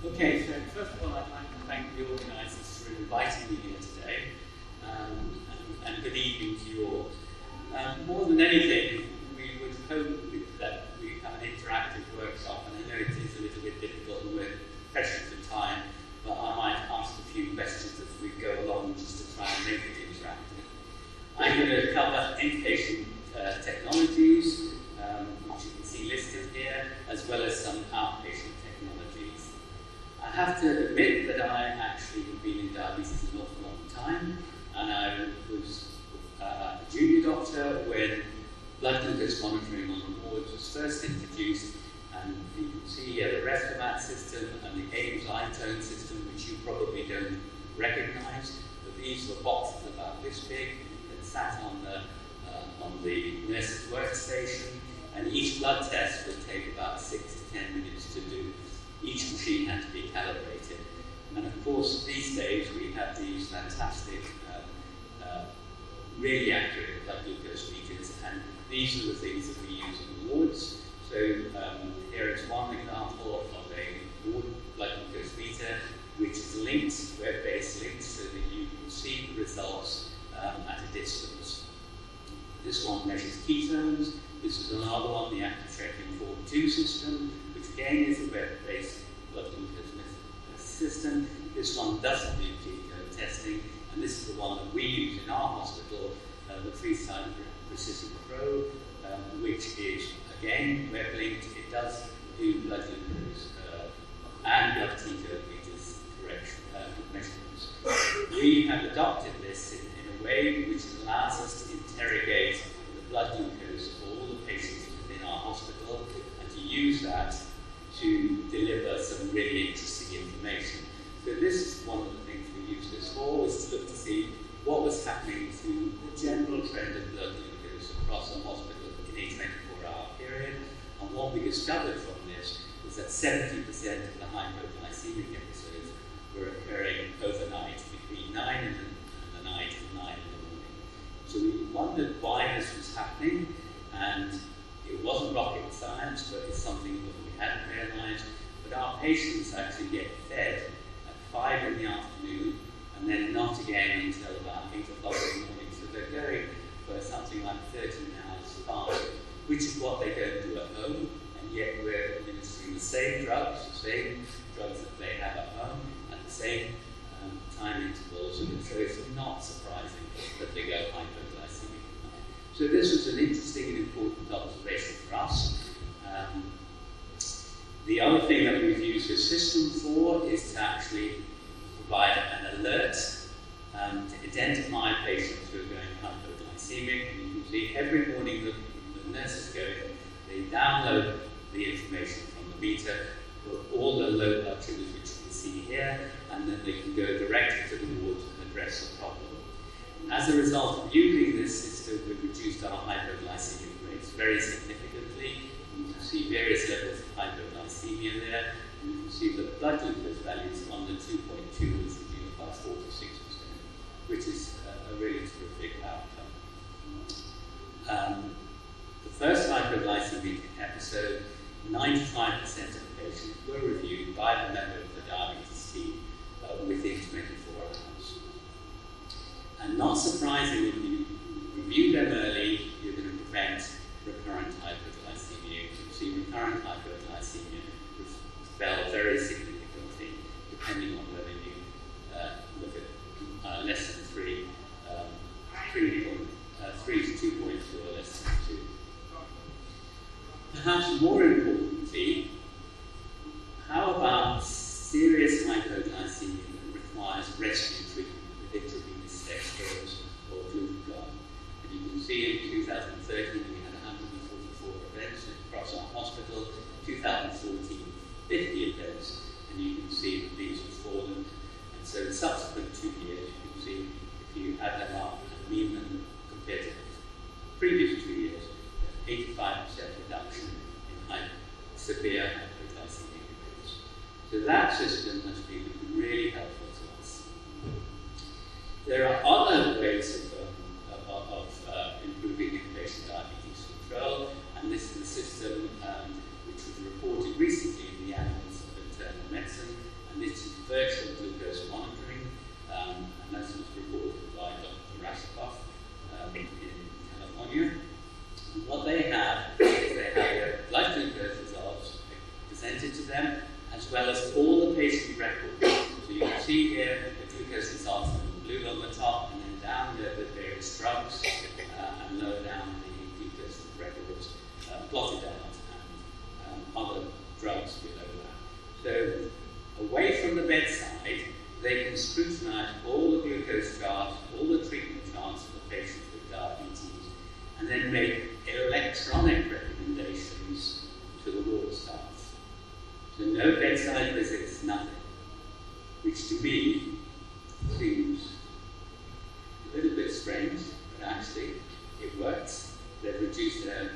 Okay, so first of all, I'd like to thank the organisers for inviting me here today, and good evening to you all. More than anything, we would hope that we have an interactive workshop, and I know it is a little bit difficult and we're pressed for time, but I might ask a few questions as we go along just to try and make it interactive. I'm going to cover education technologies, which you can see listed here, as well as some outpatient technologies. I have to admit that I actually have been in diabetes an awful long time, and I was a junior doctor when blood glucose monitoring on the wards was first introduced, and you can see here the Restomat system and the Ames iTone system, which you probably don't recognize, but these were boxes about this big that sat on the nurse's workstation, and each blood test would take about 6 to 10 minutes to do. Each machine had to be calibrated. And of course, these days we have these fantastic, really accurate blood glucose meters, and these are the things that we use in the wards. So here is one example of a ward blood glucose meter, which is linked, web-based linked, so that you can see the results at a distance. This one measures ketones. This is another one, the ActiveCheck Inform 2 system, which again is a web-based blood glucose system. This one doesn't do ketone testing, and this is the one that we use in our hospital, the Freestyle Precision Pro, which is again web-linked. It does do blood glucose and blood ketone meters correction measurements. We have adopted this in a way which allows us to interrogate the blood glucose of all the patients within our hospital, and to use that to deliver some really interesting information. So this is one of the things we used this for, was to look to see what was happening to the general trend of blood glucose across the hospital in a 24-hour period. And what we discovered from this was that 70% of the hypoglycemic episodes were occurring overnight, between 9 in the night and 9 in the morning. So we wondered why this was happening, and it wasn't rocket science, but it's something that we hadn't realized. But our patients actually get fed at 5 in the afternoon, and then not again until about 8 o'clock in the morning. So they're going for something like 13 hours fast, which is what they don't do at home, and yet we're administering the same drugs that they have at home, at the same time intervals, and so it's not surprising that they go hypoglycemic. So this was an interesting and important observation for us. The other thing that we've used this system for is to actually provide an alert to identify patients who are going hypoglycemic. And you can see every morning that the nurses go in, they download the information from the meter for all the low blood sugars, which you can see here, and then they can go directly to the ward and address the problem. As a result of using this system, we've reduced our hypoglycemic rates very significantly. You can see various levels of hypoglycemia there. And you can see the blood glucose values on the 2.2 was reduced by 4 to 6%, which is a really terrific outcome. The first hypoglycemic episode, 95% of the patients were reviewed by the member of the diabetes team within 24 hours. And not surprisingly, if you review them early, you're going to prevent recurrent hypoglycemia. You can see recurrent hypoglycemia fell very significantly, depending on whether you look at less than 3 to 2.2 or less than 2. Perhaps more importantly, how about serious hypoglycemia that requires rescue treatment with intravenous dextrose or glucagon? And you can see in 2013 we had 144 events across our hospital, 2014 50 events, and you can see that these have fallen. And so in subsequent 2 years, you can see if you add them up and mean them compared to the previous 2 years, 85% reduction in severe hypoglycemic events. So that system has been really helpful to us. There are other ways of improving inpatient diabetes control, and this is a system which was reported recently in the Annals of Internal Medicine, well as all the patient records. So you can see here the glucose results in blue on the top, and then down the various drugs, and lower down the glucose records plotted out, and other drugs below that. So away from the bedside, they can scrutinize all the glucose charts, all the treatment charts for patients with diabetes, and then make electronic recommendations to the ward staff. So no bedside visits, nothing. Which to me seems a little bit strange, but actually it works. They've reduced their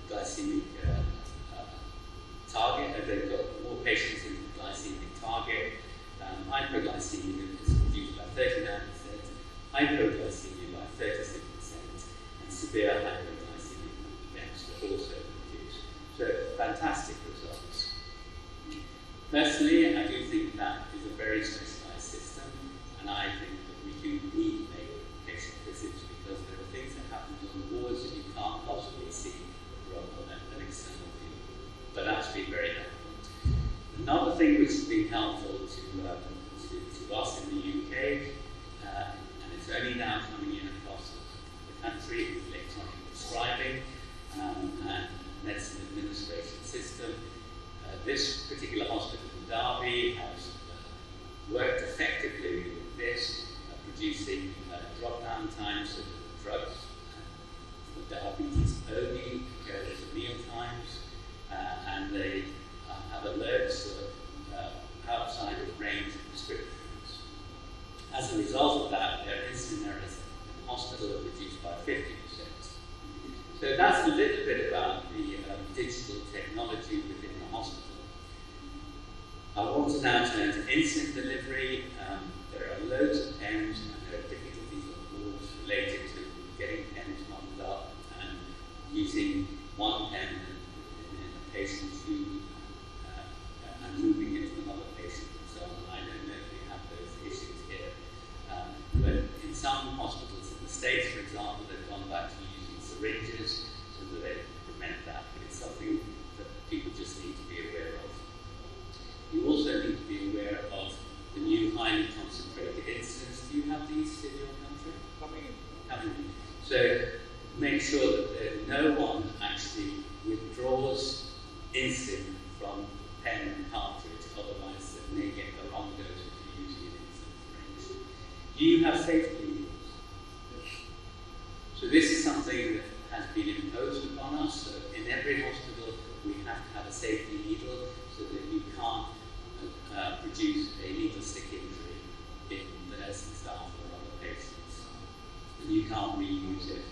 glycemic target, they've got more patients in the glycemic target. Hyperglycemia is reduced by 39%, hypoglycemia by 36%, and severe hypoglycemic events were also reduced. So fantastic results. Personally, I do think that is a very specialized system, and I think that we do need to make patient visits because there are things that happen on wards that you can't possibly see from an external view. But that's been very helpful. Another thing which has been helpful to us in the UK, and it's only now coming in across the country, is electronic prescribing and medicine administration system. This particular hospital in Derby has worked effectively with this, producing drop-down times of drugs for diabetes only, as of meal times, and they have alerts of outside of range of prescriptions. As a result of that, their insulin errors in the hospital are reduced by 50%. So that's a little bit about the digital technology within the hospital. I want to now turn to insulin delivery. There are loads of pens, and there are difficulties on wards related to getting pens modeled up and using one pen in a patient's food and moving it to another patient and so on. I don't know if we have those issues here. But in some hospitals in the States, for example, they've gone back to using syringes so that they prevent that. But it's something that people just need to be aware of. You also need to be aware of the new highly concentrated insulins. Do you have these in your country? Coming in. So make sure that no one actually withdraws insulin from pen and cartridge, otherwise they may get the wrong dose if you're using an insulin syringe. You have safety needles. So this is something that has been imposed upon us. So in every hospital, we have to have a safety needle so that you can't produce a needle stick injury in the nursing staff or other patients. And you can't reuse it.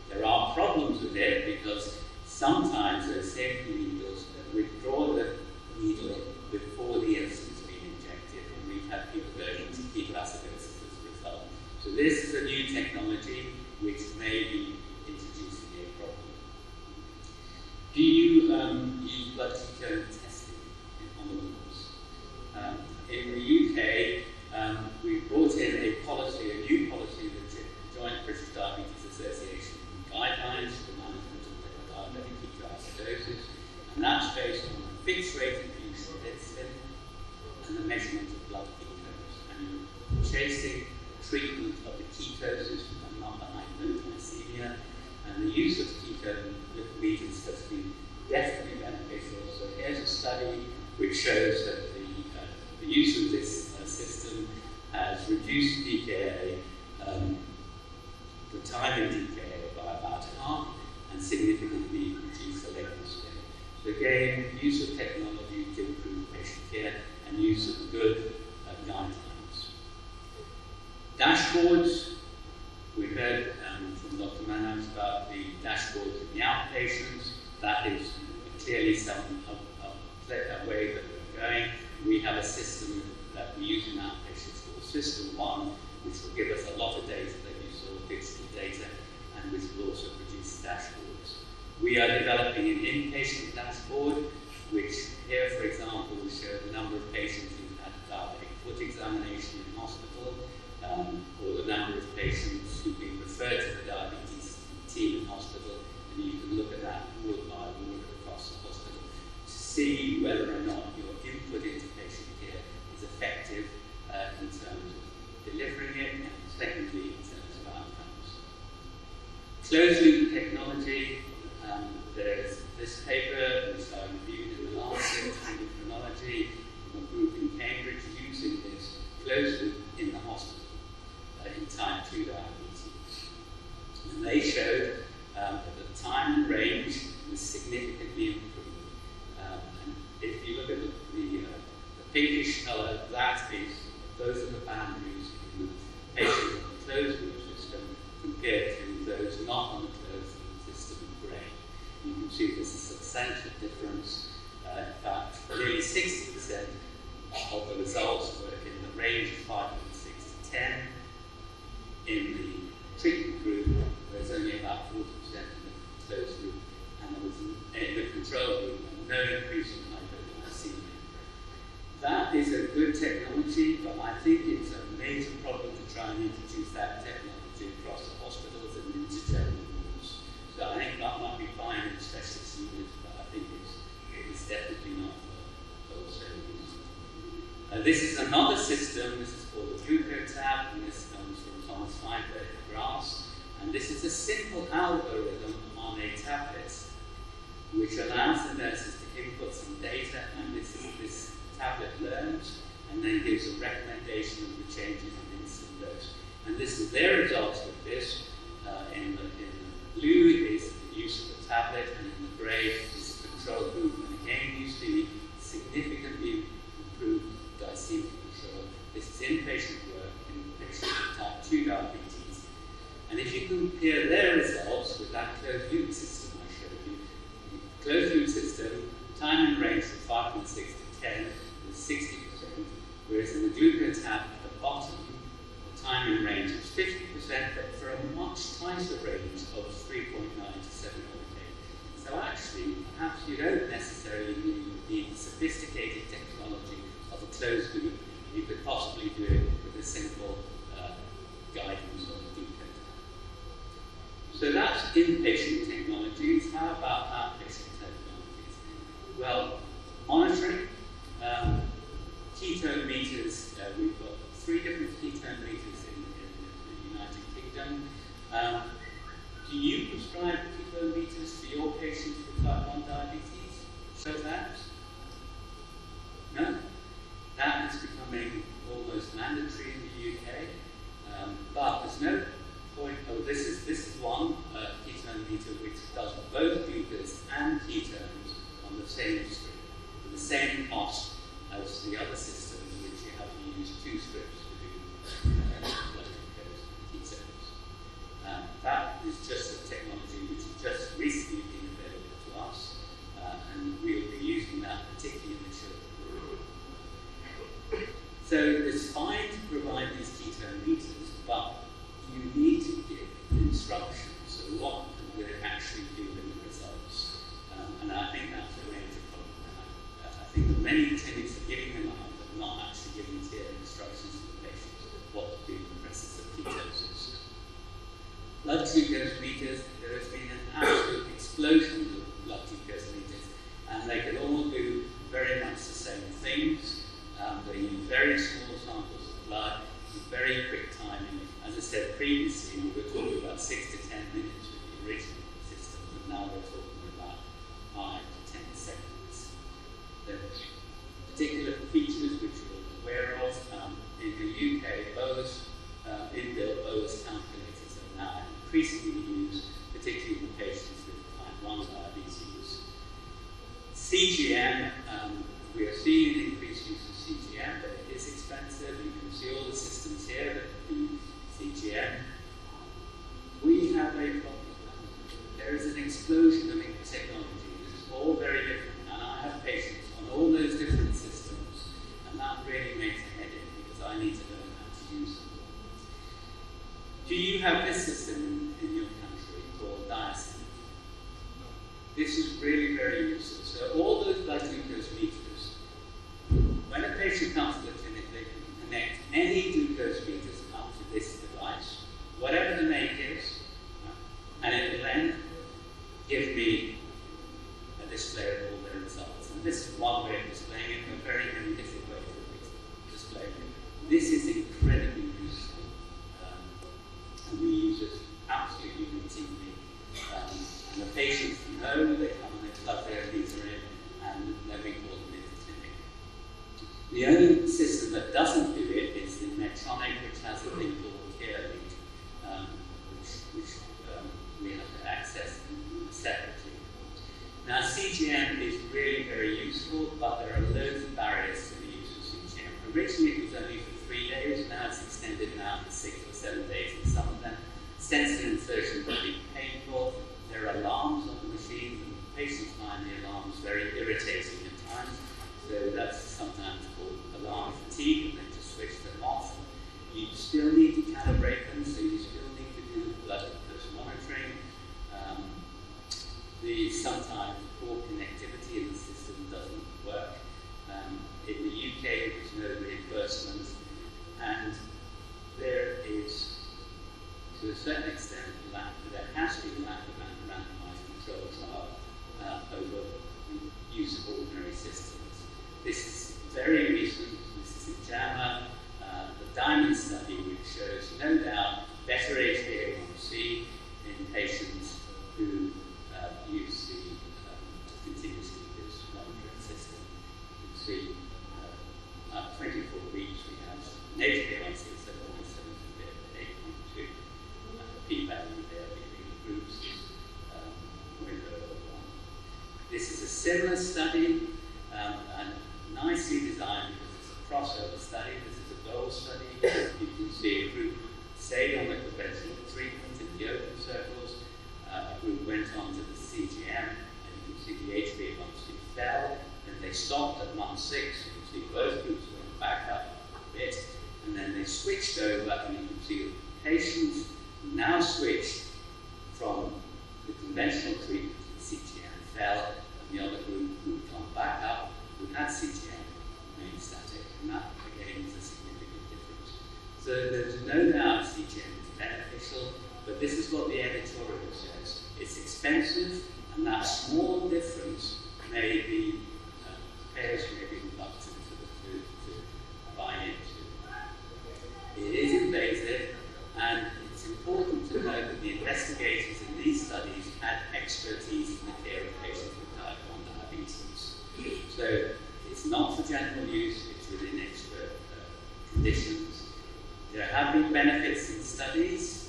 There are problems with it because sometimes those safety needles withdraw the needle before the insulin's been injected, and we've had people going into ketoacidosis as a result. So this is a new technology which may be introducing a problem. Do you use blood ketone testing on the wards? In the UK, we brought in a policy, a new policy, the Joint British Diabetes Association guidelines for management of diabetic ketoacidosis, and that's based on a fixed rate of use of insulin and the measurement of blood ketones. And you're chasing treatment of the ketosis and not the hypoglycemia. And the use of ketone meters has been definitely beneficial. So here's a study which shows that the use of this system has reduced DKA, the time in DKA by about half, and significantly reduced the length of stay. So again, use of technology to improve patient care and use of good guidelines. Dashboards. We heard from Dr. Manhams about the dashboards in the outpatients. That is clearly a way that we're going. We have a system that we use in outpatients called System 1, which will give us a lot of data that you saw, digital data, and which will also produce dashboards. We are developing an inpatient dashboard, which here, for example, will show the number of patients who've had diabetic foot examination in hospital, or the number of patients who've been referred to the diabetes team in hospital, and you can look at that ward by ward across the hospital to see whether or not your input into patient Closed loop technology, there's this paper which I reviewed in the last endocrinology from a group in Cambridge using this closed loop in the hospital in type 2 diabetes. And they showed that the time and range was significantly improved. And if you look at the pinkish colour, those are the boundaries in the patients on the closed loop system compared to those not on the closed loop system in grey. You can see there's a substantial difference. In fact, nearly 60% of the results were in the range of 5.6 to 10 in the treatment group, whereas only about 40% in the closed group, and there was in the control group no increase in hypoglycemia. That is a good technology, but I think it's a major problem to try and introduce that technology across the hospitals and into general wards. So I think that might be fine in specialist units, but I think it's definitely not for wholesale use. This is another system. This is called the GlucoTab, and this comes from Thomas Feinberg at Grass. And this is a simple algorithm on a tablet which allows the nurses to input some data, and this tablet learns and then gives a recommendation of the changes in insulin dose. And this is their results with this. In the blue is the use of the tablet, and in the grey is the control group. And again, you see significantly improved glycemic control. This is inpatient work in patients with type 2 diabetes. And if you compare their results with that closed loop system I showed you, the closed loop system, time and range from 5.6 to 10 was 60%, whereas in the GlucoTab at the bottom, the time and range was 50%, but for a much tighter range of 3.9 to 7.8. So actually, perhaps you don't necessarily need the sophisticated technology of a closed loop. You could possibly do it with a simple guidance on the GlucoTab. So that's inpatient technologies. How about outpatient technologies? Well, monitoring, ketone meters. We've got 3 different ketone meters in the United Kingdom. Do you prescribe ketone meters for your patients with type 1 diabetes? Show that? No? That is becoming almost mandatory in the UK. But there's no point. Oh, this is one ketone meter which does both glucose and ketones on the same strip, with the same cost as the other systems, which you have to use 2 strips to do blood glucose and ketones. That is just a technology which has just recently been available to us, and we'll be using that particularly in the children. So it's fine to provide these ketone meters, but you need to give instructions. So what will it actually do in the results? And I think that's a major problem. I think that many clinics are giving them out, but not actually giving clear instructions to the patients what to do in the presence of ketosis. Blood glucose meters, there has been an absolute explosion of blood glucose meters, and they can all do very much the same things. They use very small samples of blood with very quick timing. As I said previously, we were talking about 6 to 10 minutes with the original system, and now we're talking about 5 to 10 seconds. The particular features which you're aware of, in the UK, inbuilt bolus calculators are now increasingly used, particularly in patients with type 1 diabetes. CGM, we are seeing an increased use of CGM, but it is expensive. You can see all the systems here that do CGM. We have a problem. There is an explosion of technology. It's all very different, and I have patients on all those different systems, and that really makes a headache because I need to learn how to use them. Do you have this system in your country called Diasyn? This is really very useful. So all those blood glucose meters, when a patient comes to the clinic, they can connect any glucose meters up to this device, whatever the make is, and it will then give me a display of all their results. And this is one way of displaying it, but very, very different way of displaying it. This is incredibly useful, and we use it absolutely routinely system that doesn't do it is the Medtronic, which has a thing called Care Link, which we have to access separately. Now, CGM is really very useful, but there are loads of barriers to the use of CGM. Originally, it was only for 3 days. Now it's extended now to 6 or 7 days in some of them. Sensor insertion can be painful. There are alarms on the machine, and patients find the alarms very irritating at times. So that's sometimes called alarm fatigue, and then to switch them off. You still need to calibrate them, so you still need to do blood glucose monitoring. Sometimes poor connectivity in the system doesn't work. In the UK, there's no reimbursement, and there is, to a certain extent, there has been lack of randomized control trial over the use of ordinary systems. This is very recent. This is in JAMA, the Diamond study, which shows no doubt better HbA1c in patients who use the continuous glucose monitoring system. You can see 24 weeks we have an HbA1c of 7.7 compared to 8.2. P-value there between the groups is 0.001. This is a similar study and nicely designed because it's a crossover study. This is a goal study. You can see a group stayed on the conventional treatment in the open circles. A group went on to the CGM, and you can see the HbA1c fell, and they stopped at month 6. You can see both groups went back up a bit, and then they switched over, and you can see the patients now switched from the conventional treatment to the CGM fell, and the other group who had gone back up, who had CGM, remained static, and that again is a significant difference. So there's no doubt CGM is beneficial, but this is what the editorial says. It's expensive, and that small difference may be, payers may be reluctant to buy into. It is invasive, and it's important to note that the investigators in these studies had expertise in the care of patients with type 1 diabetes. So it's not for general use, it's within expert conditions. There have been benefits in studies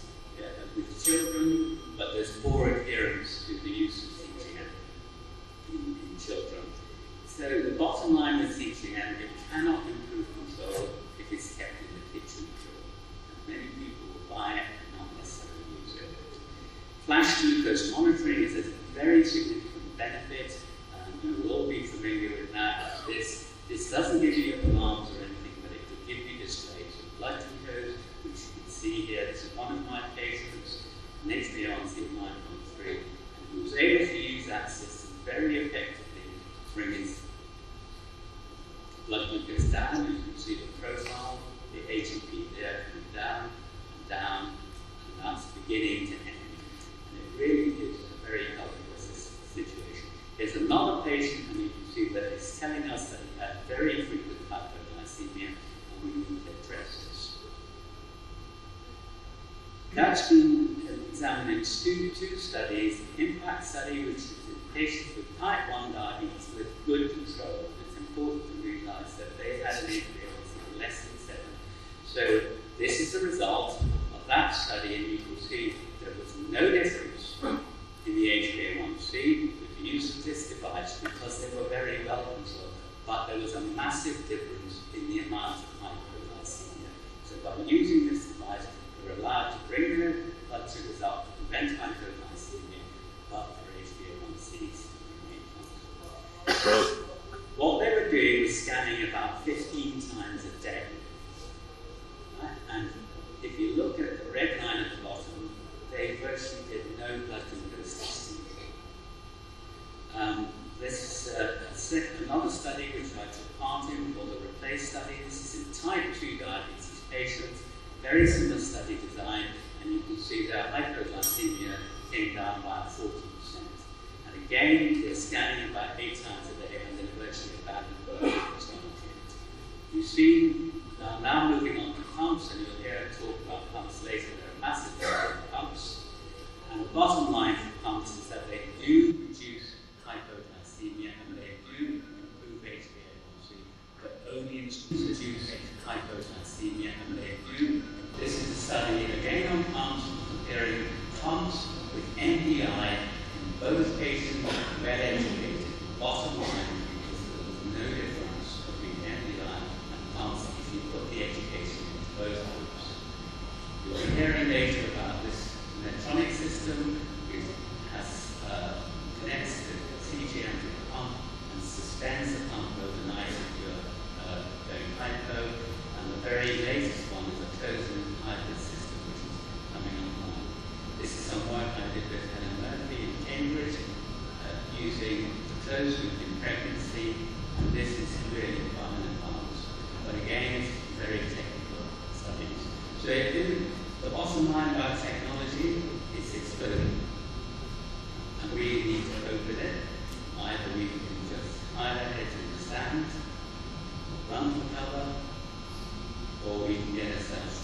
with children, but there's poor adherence to the use of CGM in children. So the bottom line with CGM, it cannot improve control if it's kept in the kitchen drawer. Many people will buy it and not necessarily use it. Flash glucose monitoring is a very significant benefit. You will all be familiar with that. This doesn't give you alarms or anything, but it will give you displays of blood glucose, which you can see here. This is one of my patients, an HbA1c of 9.3, and who was able to use that system very effectively to bring his blood glucose down. You can see the profile, the ATP there coming down and down, and that's beginning to end. And it really is a very healthy situation. Here's another patient, and you can see that it's telling us that he had very frequent hypoglycemia, and we need to address this. That's been examined in two studies. The IMPACT study, which is in patients with type 1 diabetes with good control. It's important to realize that they had an HbA1c of less than 7. So this is the result of that study, and you can see there was no difference in the HbA1c with the use of this device because they were very well controlled, but there was a massive difference in the amount of hypoglycemia. So by using this device, we're allowed to bring their blood sugars up to prevent hypoglycemia, but for HbA1cs to remain constant. What they were doing was scanning about 15 times a day. Right? And if you look at the red line at the bottom, they virtually did no blood glucose testing. This is another study which I took part in called the REPLACE study. This is in type 2 diabetes patients. Very similar study design, and you can see that hypoglycemia came down by 40%. And again, they're scanning about 8 times a day, and they're virtually abandoned both. You see, now moving on to pumps, and you'll hear talk about pumps later. There are massive number of pumps, and the bottom line for pumps is that they do reduce hypoglycemia, and they do improve HbA1c, but only in reduce demonstrate hypoglycemia, and they do. This is a study again on pumps, comparing pumps with MDI in both patients well educated. Bottom line, because there was no difference between MDI and pumps if you put the education into both groups. You'll be hearing later about this electronic system, which has connects to the CGM to the pump and suspends the pump overnight if you're going hypo. And the very latest one is a closed-loop hybrid system, which is coming online. This is some work I did with Helen Murphy in Cambridge, using the closed loop in pregnancy, and this is really fun and advanced. But again, it's very technical studies. So the bottom line about technology is exploding. And we need to cope with it. Either we can just highlight it in the stand, run for cover, or we can get ourselves